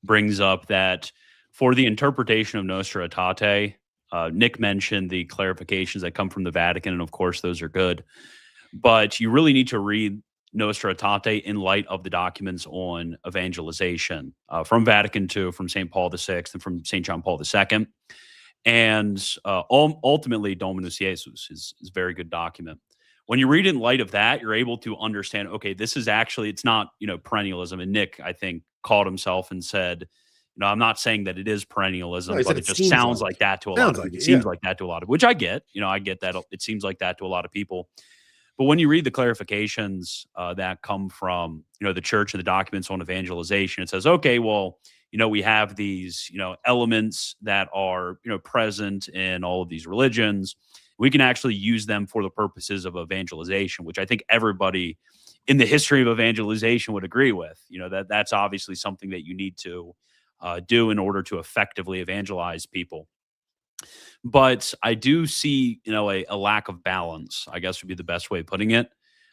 brings up, that for the interpretation of Nostra Aetate, Nick mentioned the clarifications that come from the Vatican, and of course those are good. But you really need to read Nostra Aetate in light of the documents on evangelization from Vatican II, from St. Paul VI, and from St. John Paul II. And ultimately, Dominus Jesus is a very good document. When you read it in light of that, you're able to understand, okay, this is actually, it's not, perennialism. And Nick, I think, called himself and said, I'm not saying that it is perennialism, but it just sounds like that to a lot of people. It seems like that to a lot of, which I get. I get that it seems like that to a lot of people. But when you read the clarifications that come from, the church and the documents on evangelization, it says, okay, well, we have these, elements that are, present in all of these religions. We can actually use them for the purposes of evangelization, which I think everybody in the history of evangelization would agree with. That's obviously something that you need to do in order to effectively evangelize people. But I do see, a lack of balance, I guess would be the best way of putting it,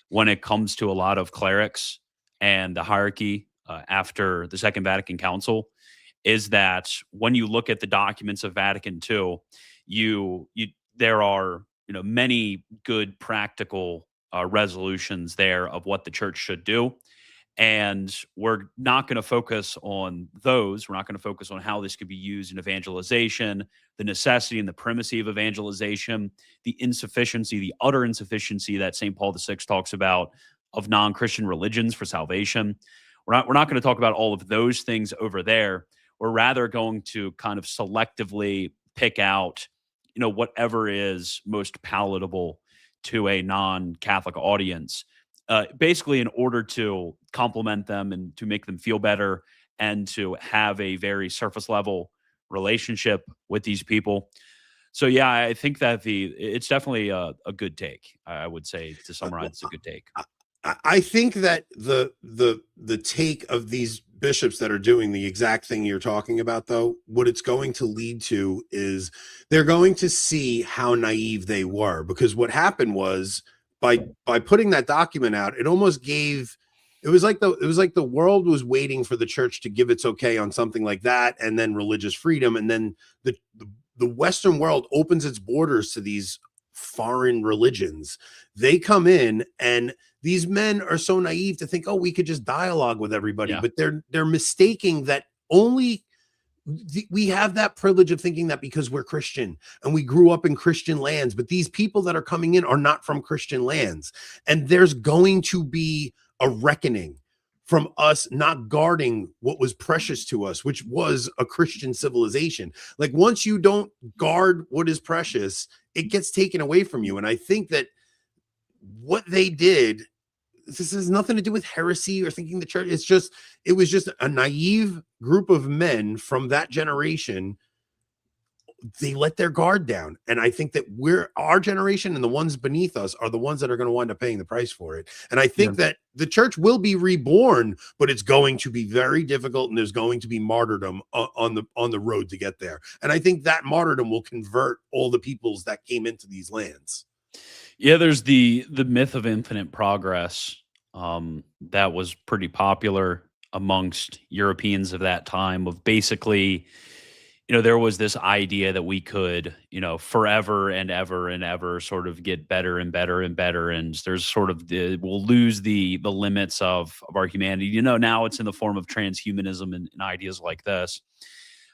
when it comes to a lot of clerics and the hierarchy after the Second Vatican Council, is that when you look at the documents of Vatican II, there are, many good practical resolutions there of what the church should do. And we're not going to focus on those. We're not going to focus on how this could be used in evangelization, the necessity and the primacy of evangelization, the insufficiency, the utter insufficiency that St. Paul VI talks about of non-Christian religions for salvation. We're not going to talk about all of those things over there. We're rather going to kind of selectively pick out, whatever is most palatable to a non-Catholic audience. Basically in order to compliment them and to make them feel better and to have a very surface level relationship with these people. So yeah, I think that it's definitely a good take. I would say, to summarize, it's a good take. I think that the take of these bishops that are doing the exact thing you're talking about, though, what it's going to lead to is they're going to see how naive they were, because what happened was, by putting that document out, it almost gave, it was like the world was waiting for the church to give its okay on something like that, and then religious freedom, and then the Western world opens its borders to these foreign religions. They come in, and these men are so naive to think, we could just dialogue with everybody, but they're mistaking that only we have that privilege of thinking that because we're Christian and we grew up in Christian lands, but these people that are coming in are not from Christian lands. And there's going to be a reckoning from us not guarding what was precious to us, which was a Christian civilization. Like, once you don't guard what is precious, it gets taken away from you. And I think that what they did, this has nothing to do with heresy or thinking the church. It was just a naive group of men from that generation. They let their guard down. And I think that our generation and the ones beneath us are the ones that are going to wind up paying the price for it. And I think that the church will be reborn, but it's going to be very difficult. And there's going to be martyrdom on the road to get there. And I think that martyrdom will convert all the peoples that came into these lands. Yeah, there's the myth of infinite progress that was pretty popular amongst Europeans of that time, of basically, there was this idea that we could, forever and ever sort of get better and better and better. And there's sort of we'll lose the limits of our humanity. Now it's in the form of transhumanism and ideas like this.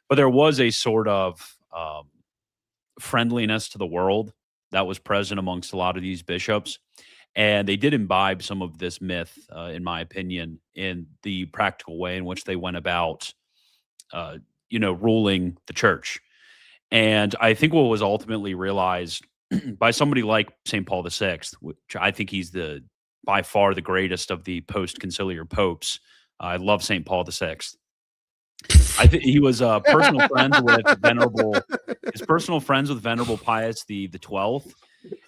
But there was a sort of friendliness to the world that was present amongst a lot of these bishops. And they did imbibe some of this myth, in my opinion, in the practical way in which they went about ruling the church. And I think what was ultimately realized by somebody like St. Paul VI, which I think he's by far the greatest of the post-conciliar popes. I love St. Paul VI. I think he was personal friends with Venerable Pius the 12th.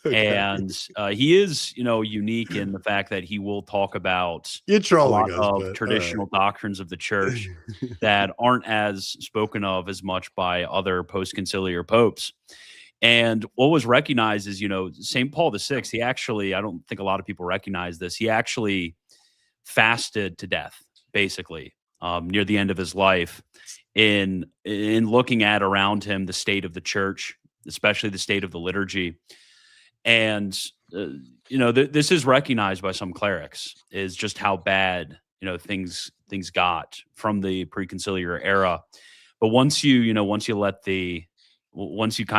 Okay. And he is, unique in the fact that he will talk about You're a trolling lot us, of traditional doctrines of the church that aren't as spoken of as much by other post-conciliar popes. And what was recognized is, St. Paul VI, he actually, I don't think a lot of people recognize this, he actually fasted to death, basically, near the end of his life, in looking at around him the state of the church, especially the state of the liturgy. And, this is recognized by some clerics, is just how bad, things got from the preconciliar era. But once you kind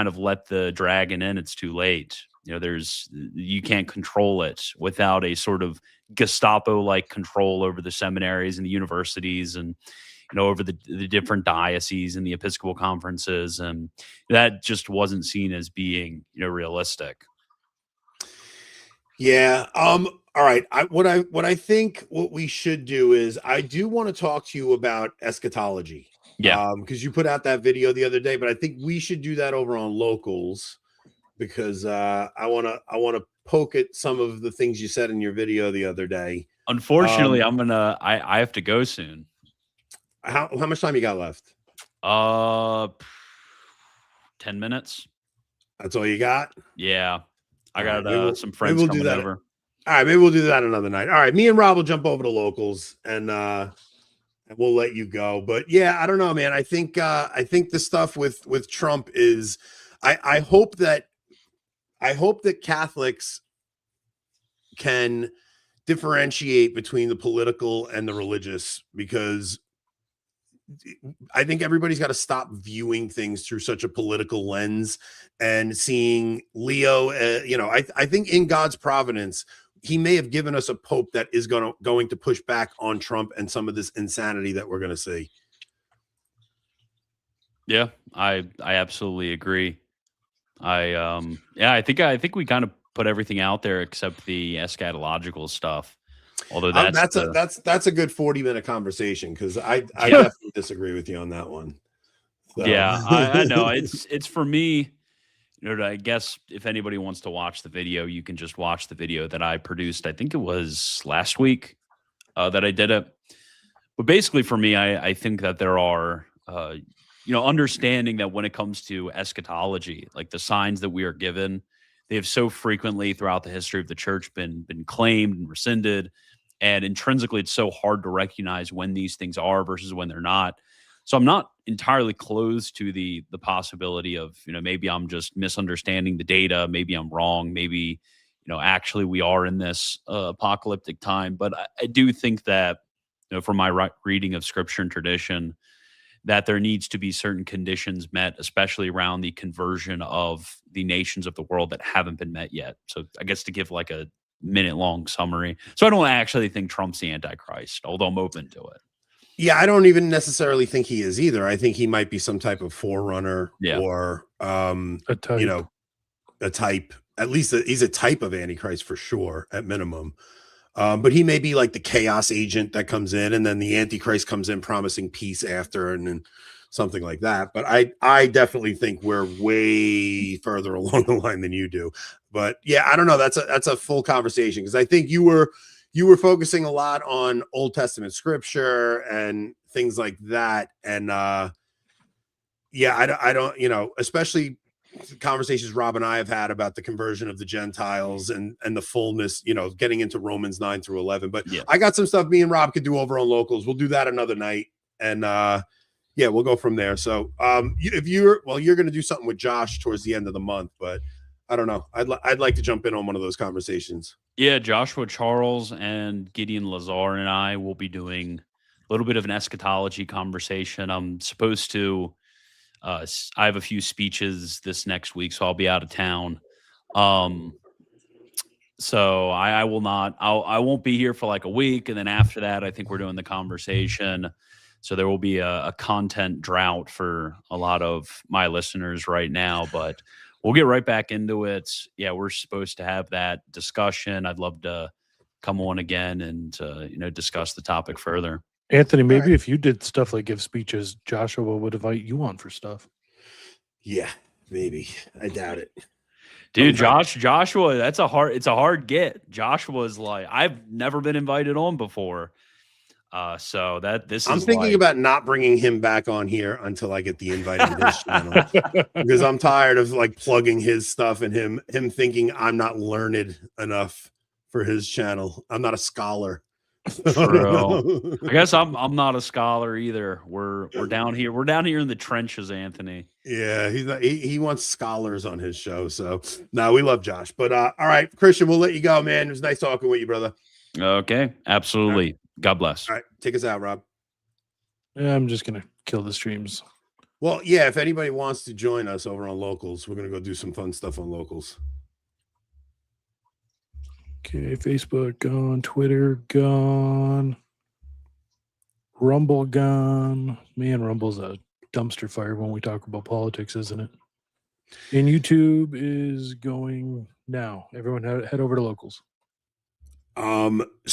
of let the dragon in, it's too late. You can't control it without a sort of Gestapo-like control over the seminaries and the universities and, over the different dioceses and the Episcopal conferences. And that just wasn't seen as being, realistic. Yeah. All right. What I think what we should do is, I do want to talk to you about eschatology. Yeah. Because you put out that video the other day, but I think we should do that over on Locals, because I want to poke at some of the things you said in your video the other day. Unfortunately, I have to go soon. How much time you got left? 10 minutes. That's all you got? Yeah. I got some friends coming over. All right, maybe we'll do that another night. All right, me and Rob will jump over to Locals and we'll let you go. But yeah, I don't know, man. I think the stuff with Trump is, I hope that Catholics can differentiate between the political and the religious, because I think everybody's got to stop viewing things through such a political lens and seeing Leo. I think in God's providence, he may have given us a pope that is going to push back on Trump and some of this insanity that we're going to see. Yeah, I absolutely agree. I think we kind of put everything out there except the eschatological stuff. Although that's a good 40-minute conversation, because I definitely disagree with you on that one. So. Yeah, I know it's for me. I guess if anybody wants to watch the video, you can just watch the video that I produced. I think it was last week that I did it. But basically, for me, I think that there are, understanding that when it comes to eschatology, like the signs that we are given, they have so frequently throughout the history of the church been claimed and rescinded. And intrinsically, it's so hard to recognize when these things are versus when they're not. So I'm not entirely closed to the possibility of, maybe I'm just misunderstanding the data. Maybe I'm wrong. Maybe, actually we are in this apocalyptic time. But I do think that, from my reading of scripture and tradition, that there needs to be certain conditions met, especially around the conversion of the nations of the world that haven't been met yet. So I guess to give like a minute-long summary. So I don't actually think Trump's the Antichrist, although I'm open to it. Yeah, I don't even necessarily think he is either. I think he might be some type of forerunner or, a type. At least he's a type of Antichrist for sure, at minimum. But he may be like the chaos agent that comes in, and then the Antichrist comes in promising peace after, and then something like that. But I definitely think we're way further along the line than you do. But yeah, I don't know. That's a full conversation, because I think you were focusing a lot on Old Testament scripture and things like that. And yeah, I don't, especially conversations Rob and I have had about the conversion of the Gentiles and the fullness, getting into Romans 9 through 11. But Yeah. I got some stuff me and Rob could do over on Locals. We'll do that another night. And yeah, we'll go from there. So if you're going to do something with Josh towards the end of the month, but I don't know. I'd like to jump in on one of those conversations. Yeah, Joshua Charles and Gideon Lazar and I will be doing a little bit of an eschatology conversation. I'm supposed to I have a few speeches this next week, so I'll be out of town. So I will not. I won't be here for like a week, and then after that, I think we're doing the conversation. So there will be a content drought for a lot of my listeners right now, but we'll get right back into it. Yeah, we're supposed to have that discussion. I'd love to come on again and discuss the topic further. Anthony, maybe if you did stuff like give speeches, Joshua would invite you on for stuff. Yeah, maybe. I doubt it. Dude, Joshua, it's a hard get. Joshua's like, I've never been invited on before. So I'm thinking about not bringing him back on here until I get the invite on this channel, because I'm tired of like plugging his stuff and him thinking I'm not learned enough for his channel. I'm not a scholar. True. I guess I'm not a scholar either. We're down here. We're down here in the trenches, Anthony. Yeah, he wants scholars on his show. So no, we love Josh. But all right, Christian, we'll let you go, man. It was nice talking with you, brother. Okay, absolutely. Right. God bless. All right, take us out, Rob. Yeah, I'm just gonna kill the streams. Well, yeah, if anybody wants to join us over on Locals, we're gonna go do some fun stuff on Locals. Okay, Facebook gone, Twitter gone, Rumble gone. Man, Rumble's a dumpster fire when we talk about politics, isn't it? And YouTube is going now. Everyone head over to Locals.